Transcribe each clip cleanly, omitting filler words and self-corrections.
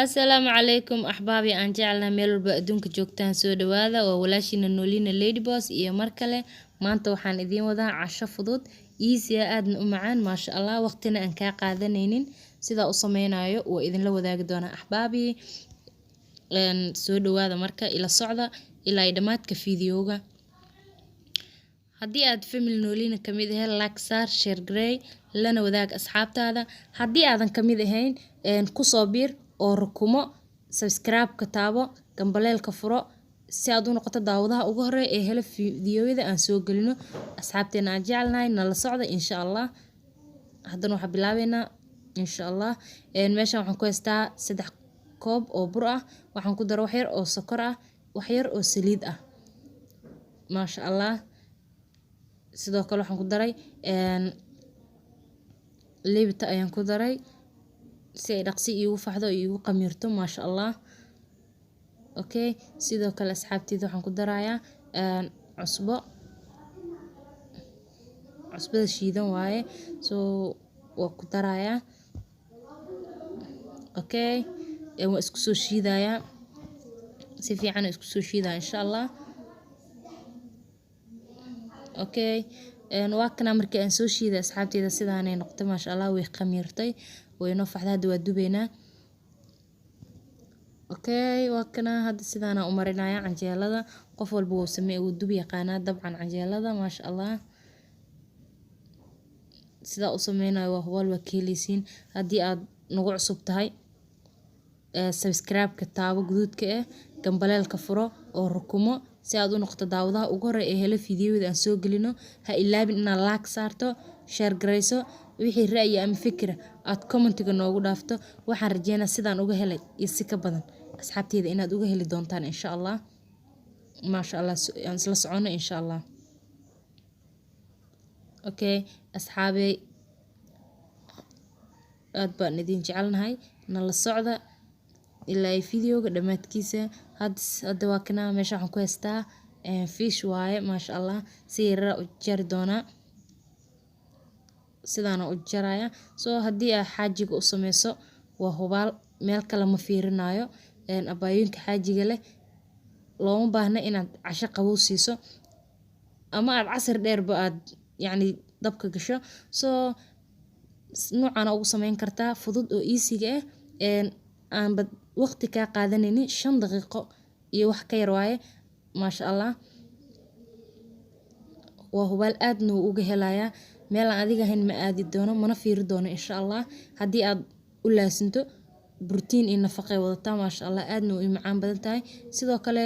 Assalaamu calaykum axbaabi aan jeclahay meel walba adduunka joogtaan soo dhawaada waa walaashina Noolina Ladyboss iyo mar kale maanta waxaan idiin wadaa casho fudud easy aadna u macaan maasha Allah waqtina aan ka qaadanaynin sida u sameynayo waa idin la wadaagi doonaa axbaabi soo dhawaada marka ila socda ilaa dhamaadka fiidiyowga haddii aad family Noolina kamid ahay like saar share grey lana wadaag asxaabtaada haddii aadan kamid ahayn ku soo biir oo rukumo subscribe ka taabo gambaleelka furo si aad u noqoto daawadaha ugu horeeya ee hela fiidiyowada aan soo galino asxaabteena aan jecelnahay nala socda insha Allah haddana waxa bilaabeynaa insha Allah meeshan waxaan ku haystaa 3 koob oo bur ah waxaan ku daro wax yar oo sokor ah wax yar oo saliid ah maasha Allah sidoo kale waxaan ku daray liibta ayaan ku daray si ay dhaqsi iigu faxdo iigu qamiirto maasha Allah okay sidoo kale asxaabteyda waxaan ku darayaa cusbada shiidan waaye waa ku darayaa okay waa isku soo shiidayaa si fiican isku soo shiidaa insha Allah okay waa kana markii aan soo shiiday asxaabteyda sidaanay noqotay maasha Allah way qamiirtay way noo faxday hadda waa dubeynaa okay waa kana hadda sidaana u marinaya canjeelada qof walba uu sameeyo uu dub yaqaana dabcan canjeelada maasha Allah sida u sameynayo waa walba keelisiin haddii aad nagu cusub tahay subscribe ka taabo guduudka gambaleelka furo oo rukumo si aad u noqoto daawadaha ugu horeeya ee hela fiidiyowada aan soo galino ha ilaabin inaad like saarto share gareyso wixii ra'yi ama fikir aad commentiga noogu dhaafto waxaan rajeynayaa sidaan uga helay iyo si ka badan asxaabteyda inaad uga heli doontaan insha Allah maasha Allah aan isla socono insha Allah okay asxaabey aad baan idin jecelnahay nala socda ilaa fiidiyowga dhamaadkiisa hadda waa kana meesha waxaan ku haystaa fish waaye maasha Allah si yar u jari doona sidaana u jaraya haddii aad xaajiga u sameyso waa hubaal meel kale ma fiirinayo abaayinka xaajiga leh looma baahna inaad casho qabow siiso ama aad casar dheerba aad yacni dabka gasho noocan ugu sameyn kartaa fudud oo easy aan waqti ka qaadanaynin 5 daqiiqo iyo wax ka yar waaye maasha Allah waa hubaal aadna uga helayaa meel aan adiga ahayn ma aadi doono mana fiiri doono insha Allah haddii aad u laasinto borotiin iyo nafaqo wadata maasha Allah aadna u macaan badan tahay sidoo kale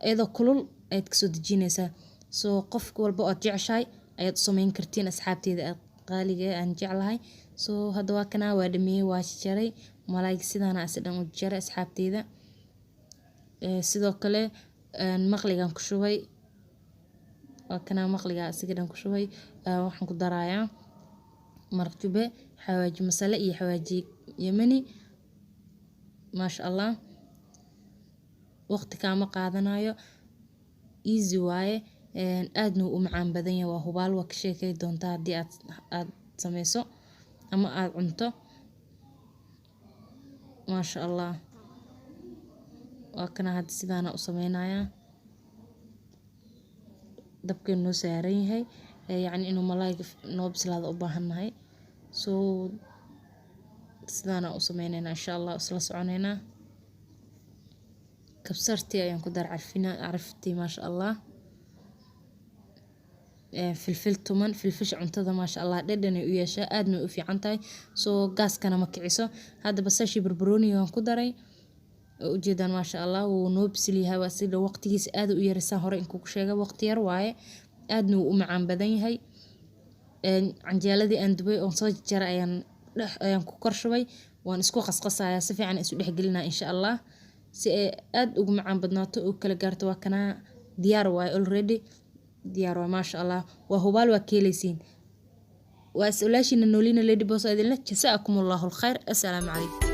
iyadoo kulul ayaad ka soo dejinaysaa qof walba oo jeceshahay ayaad u sameyn kartiin asxaabteyda qaaliga aan jeclahay hadda waa kana waa dhameeyay waa jaray malaayga sidaana asidhan u jaray asxaabteyda sidoo kale maqligan ku shubay waa kana maqliga asigan ku shubay waxaan ku darayaa maraq jube xawaaji masala iyo xawaaji yamani maasha Allah waqti kama qaadanayo easy waaye aadna u macaan badan yahay waa hubaal waa ka sheekay doontaa haddii aad sameyso ama aad cunto maasha Allah waa kana hadda sidaana u sameynaya dabka noo saaran yahay yacni inuu malaayga noo bislaado u baahannahay sidaana u sameynayna insha Allah isla soconaynaa kabsartii ayaan ku dar carftii maasha Allah filfil tuman filfish cuntada maasha Allah dhadhan ay u yeeshaa aadna u fiican tahay gaaskana ma kiciso hadda basasha barbarooni aan ku daray ujeedaan maasha Allah wuu noo bisil yahay waa sida waqtigiisa aad u yaraysan hore in ku sheega waqti yar waaye aadna u macaan badan yahay canjeeladii aan dubay oo soo jaray ayaan ku korshubay waan isku qasqasayaa si fiican isu dhexgelinaa insha Allah si ay aad ugu macaan badnaato oo kala gaarto waa kana diyaar waaye already diyaar waa maasha Allah waa hubaal waa keeleysiin waa walaashina Noolina Ladyboss idin leh jasaakumullahu khayr assalaamu calaykum